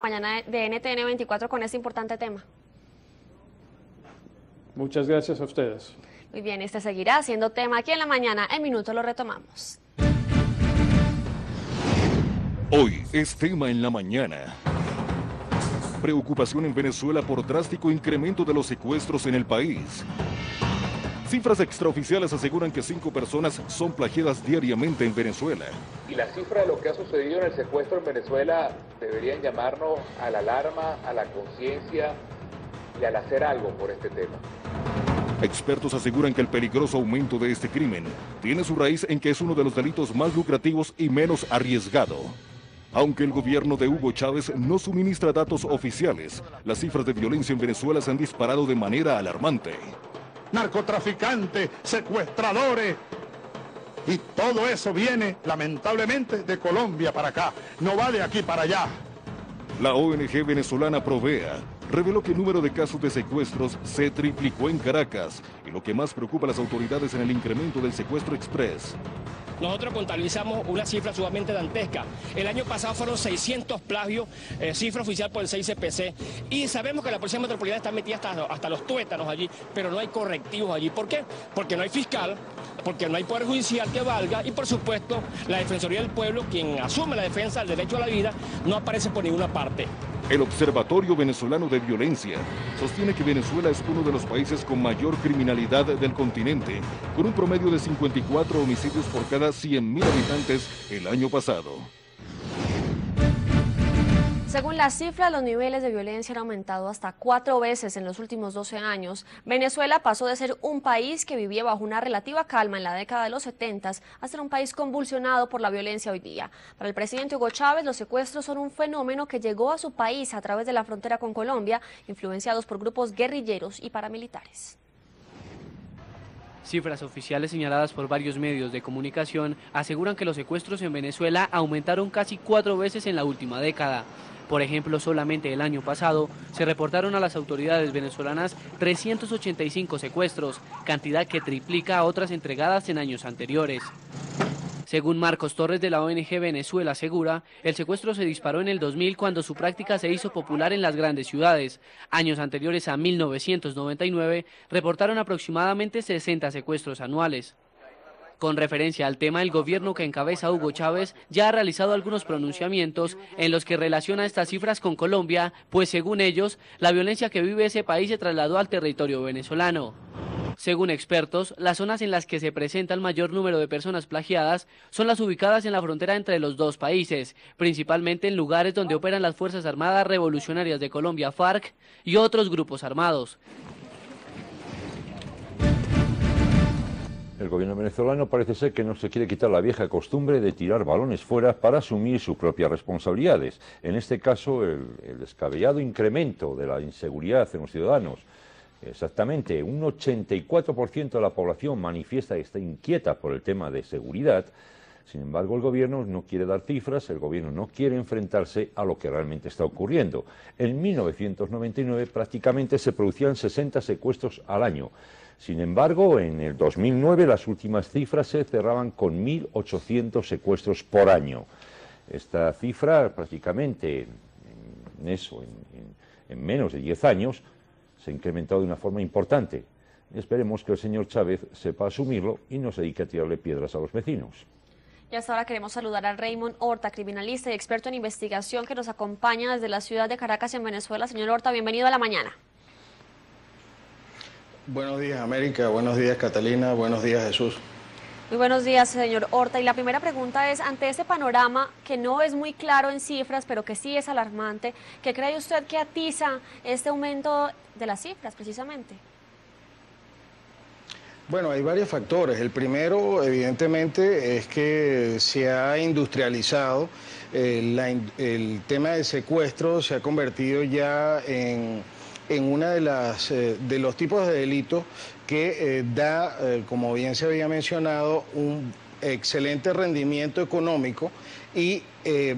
Mañana de NTN 24 con este importante tema. Muchas gracias a ustedes. Muy bien, este seguirá siendo tema aquí en la mañana. En minutos lo retomamos. Hoy es tema en la mañana. Preocupación en Venezuela por drástico incremento de los secuestros en el país. Cifras extraoficiales aseguran que 5 personas son plagiadas diariamente en Venezuela. Y la cifra de lo que ha sucedido en el secuestro en Venezuela deberían llamarnos a la alarma, a la conciencia y al hacer algo por este tema. Expertos aseguran que el peligroso aumento de este crimen tiene su raíz en que es uno de los delitos más lucrativos y menos arriesgado. Aunque el gobierno de Hugo Chávez no suministra datos oficiales, las cifras de violencia en Venezuela se han disparado de manera alarmante. Narcotraficantes, secuestradores, y todo eso viene lamentablemente de Colombia para acá, no va de aquí para allá. La ONG venezolana Provea reveló que el número de casos de secuestros se triplicó en Caracas y lo que más preocupa a las autoridades en el incremento del secuestro express. Nosotros contabilizamos una cifra sumamente dantesca. El año pasado fueron 600 plagios, cifra oficial por el 6CPC. Y sabemos que la Policía Metropolitana está metida hasta los tuétanos allí, pero no hay correctivos allí. ¿Por qué? Porque no hay fiscal, porque no hay poder judicial que valga y, por supuesto, la Defensoría del Pueblo, quien asume la defensa del derecho a la vida, no aparece por ninguna parte. El Observatorio Venezolano de Violencia sostiene que Venezuela es uno de los países con mayor criminalidad del continente, con un promedio de 54 homicidios por cada 100.000 habitantes el año pasado. Según las cifras, los niveles de violencia han aumentado hasta 4 veces en los últimos 12 años. Venezuela pasó de ser un país que vivía bajo una relativa calma en la década de los 70 a ser un país convulsionado por la violencia hoy día. Para el presidente Hugo Chávez, los secuestros son un fenómeno que llegó a su país a través de la frontera con Colombia, influenciados por grupos guerrilleros y paramilitares. Cifras oficiales señaladas por varios medios de comunicación aseguran que los secuestros en Venezuela aumentaron casi 4 veces en la última década. Por ejemplo, solamente el año pasado se reportaron a las autoridades venezolanas 385 secuestros, cantidad que triplica a otras entregadas en años anteriores. Según Marcos Torres de la ONG Venezuela Segura, el secuestro se disparó en el 2000 cuando su práctica se hizo popular en las grandes ciudades. Años anteriores a 1999 reportaron aproximadamente 60 secuestros anuales. Con referencia al tema, el gobierno que encabeza Hugo Chávez ya ha realizado algunos pronunciamientos en los que relaciona estas cifras con Colombia, pues según ellos, la violencia que vive ese país se trasladó al territorio venezolano. Según expertos, las zonas en las que se presenta el mayor número de personas plagiadas son las ubicadas en la frontera entre los dos países, principalmente en lugares donde operan las Fuerzas Armadas Revolucionarias de Colombia, FARC, y otros grupos armados. El gobierno venezolano parece ser que no se quiere quitar la vieja costumbre de tirar balones fuera para asumir sus propias responsabilidades. En este caso, el descabellado incremento de la inseguridad en los ciudadanos. Exactamente, un 84% de la población manifiesta que está inquieta por el tema de seguridad. Sin embargo, el gobierno no quiere dar cifras, el gobierno no quiere enfrentarse a lo que realmente está ocurriendo. En 1999 prácticamente se producían 60 secuestros al año. Sin embargo, en el 2009 las últimas cifras se cerraban con 1.800 secuestros por año. Esta cifra prácticamente en menos de 10 años se ha incrementado de una forma importante. Esperemos que el señor Chávez sepa asumirlo y no se dedique a tirarle piedras a los vecinos. Y hasta ahora queremos saludar a Raymond Horta, criminalista y experto en investigación que nos acompaña desde la ciudad de Caracas en Venezuela. Señor Horta, bienvenido a la mañana. Buenos días, América. Buenos días, Catalina. Buenos días, Jesús. Muy buenos días, señor Horta. Y la primera pregunta es, ante ese panorama que no es muy claro en cifras, pero que sí es alarmante, ¿qué cree usted que atiza este aumento de las cifras, precisamente? Bueno, hay varios factores. El primero, evidentemente, es que se ha industrializado. El tema del secuestro se ha convertido ya en una de los tipos de delitos que da, como bien se había mencionado, excelente rendimiento económico y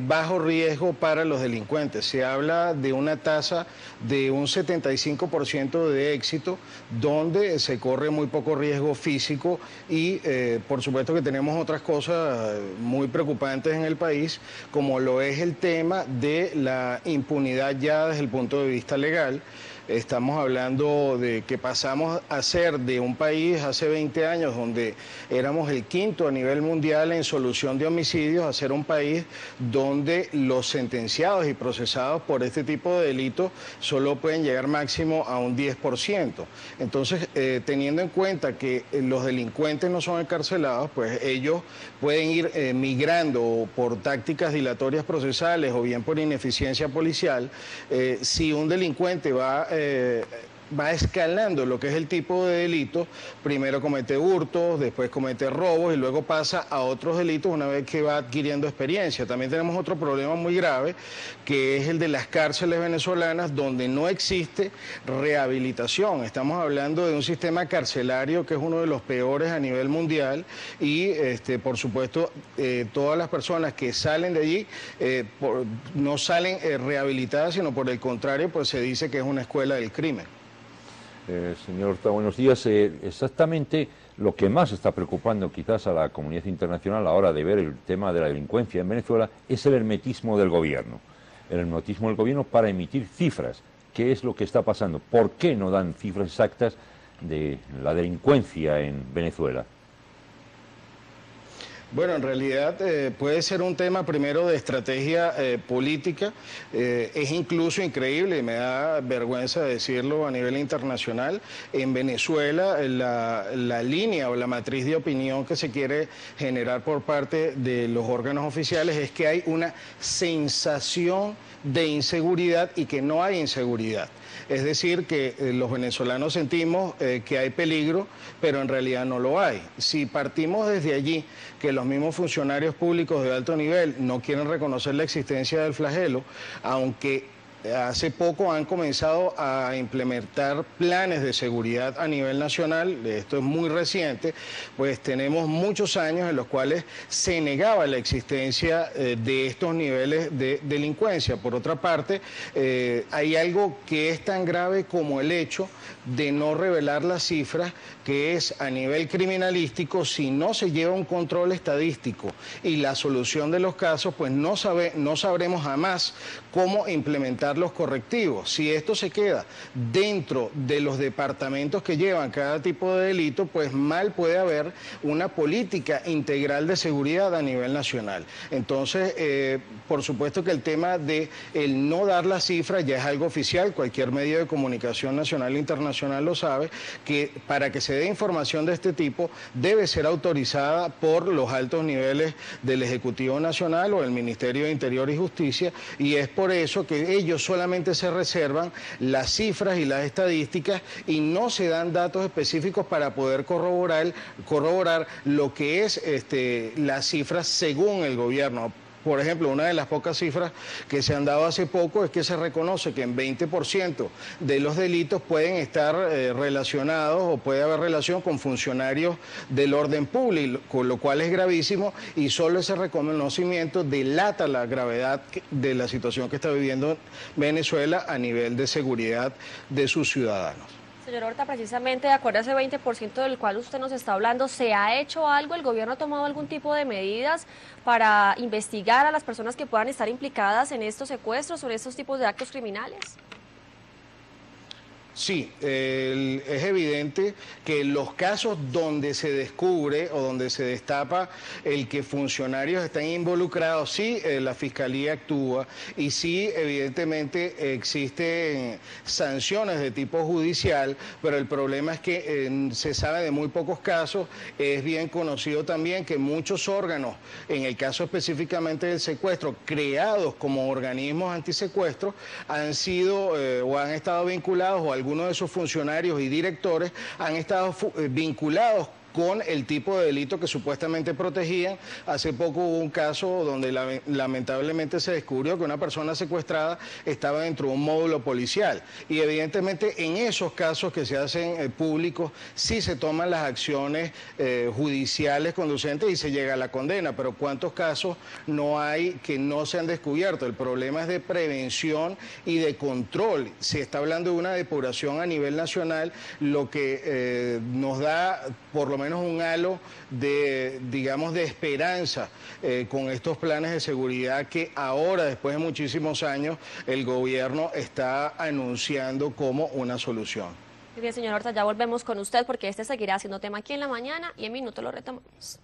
bajo riesgo para los delincuentes. Se habla de una tasa de un 75% de éxito, donde se corre muy poco riesgo físico y por supuesto que tenemos otras cosas muy preocupantes en el país, como lo es el tema de la impunidad ya desde el punto de vista legal. Estamos hablando de que pasamos a ser de un país hace 20 años donde éramos el quinto a nivel mundial en solución de homicidios a ser un país donde los sentenciados y procesados por este tipo de delitos solo pueden llegar máximo a un 10%. Entonces, teniendo en cuenta que los delincuentes no son encarcelados, pues ellos pueden ir migrando por tácticas dilatorias procesales o bien por ineficiencia policial. Si un delincuente va escalando lo que es el tipo de delito, primero comete hurtos, después comete robos y luego pasa a otros delitos una vez que va adquiriendo experiencia. También tenemos otro problema muy grave, que es el de las cárceles venezolanas, donde no existe rehabilitación. Estamos hablando de un sistema carcelario que es uno de los peores a nivel mundial y, por supuesto, todas las personas que salen de allí no salen rehabilitadas, sino por el contrario, pues se dice que es una escuela del crimen. Señor Horta, buenos días. Exactamente lo que más está preocupando quizás a la comunidad internacional a la hora de ver el tema de la delincuencia en Venezuela es el hermetismo del gobierno. El hermetismo del gobierno para emitir cifras. ¿Qué es lo que está pasando? ¿Por qué no dan cifras exactas de la delincuencia en Venezuela? Bueno, en realidad puede ser un tema primero de estrategia política. Es incluso increíble, y me da vergüenza decirlo a nivel internacional, en Venezuela la línea o la matriz de opinión que se quiere generar por parte de los órganos oficiales es que hay una sensación de inseguridad y que no hay inseguridad. Es decir, que los venezolanos sentimos que hay peligro, pero en realidad no lo hay. Si partimos desde allí, que los mismos funcionarios públicos de alto nivel no quieren reconocer la existencia del flagelo, aunque hace poco han comenzado a implementar planes de seguridad a nivel nacional, esto es muy reciente, pues tenemos muchos años en los cuales se negaba la existencia de estos niveles de delincuencia. Por otra parte, hay algo que es tan grave como el hecho de no revelar las cifras, que es a nivel criminalístico, si no se lleva un control estadístico y la solución de los casos, pues no sabremos jamás cómo implementar los correctivos. Si esto se queda dentro de los departamentos que llevan cada tipo de delito, pues mal puede haber una política integral de seguridad a nivel nacional. Entonces, por supuesto que el tema de el no dar las cifras ya es algo oficial, cualquier medio de comunicación nacional e internacional lo sabe, que para que se dé información de este tipo debe ser autorizada por los altos niveles del Ejecutivo Nacional o del Ministerio de Interior y Justicia, y es por eso que ellos solamente se reservan las cifras y las estadísticas y no se dan datos específicos para poder corroborar lo que es las cifras según el gobierno. Por ejemplo, una de las pocas cifras que se han dado hace poco es que se reconoce que en 20% de los delitos pueden estar relacionados o puede haber relación con funcionarios del orden público, con lo cual es gravísimo y solo ese reconocimiento delata la gravedad de la situación que está viviendo Venezuela a nivel de seguridad de sus ciudadanos. Señor Horta, precisamente de acuerdo a ese 20% del cual usted nos está hablando, ¿se ha hecho algo? ¿El gobierno ha tomado algún tipo de medidas para investigar a las personas que puedan estar implicadas en estos secuestros o en estos tipos de actos criminales? Sí, es evidente que en los casos donde se descubre o donde se destapa el que funcionarios están involucrados, sí, la Fiscalía actúa y sí, evidentemente existen sanciones de tipo judicial, pero el problema es que se sabe de muy pocos casos. Es bien conocido también que muchos órganos, en el caso específicamente del secuestro, creados como organismos antisecuestros, han sido o han estado vinculados o algunos de sus funcionarios y directores han estado vinculados con el tipo de delito que supuestamente protegían. Hace poco hubo un caso donde lamentablemente se descubrió que una persona secuestrada estaba dentro de un módulo policial y evidentemente en esos casos que se hacen públicos sí se toman las acciones judiciales conducentes y se llega a la condena, pero ¿cuántos casos no hay que no se han descubierto? El problema es de prevención y de control. Se está hablando de una depuración a nivel nacional, lo que nos da por lo menos un halo de, digamos, de esperanza con estos planes de seguridad que ahora, después de muchísimos años, el gobierno está anunciando como una solución. Muy bien, señor Horta, ya volvemos con usted porque este seguirá siendo tema aquí en la mañana y en minutos lo retomamos.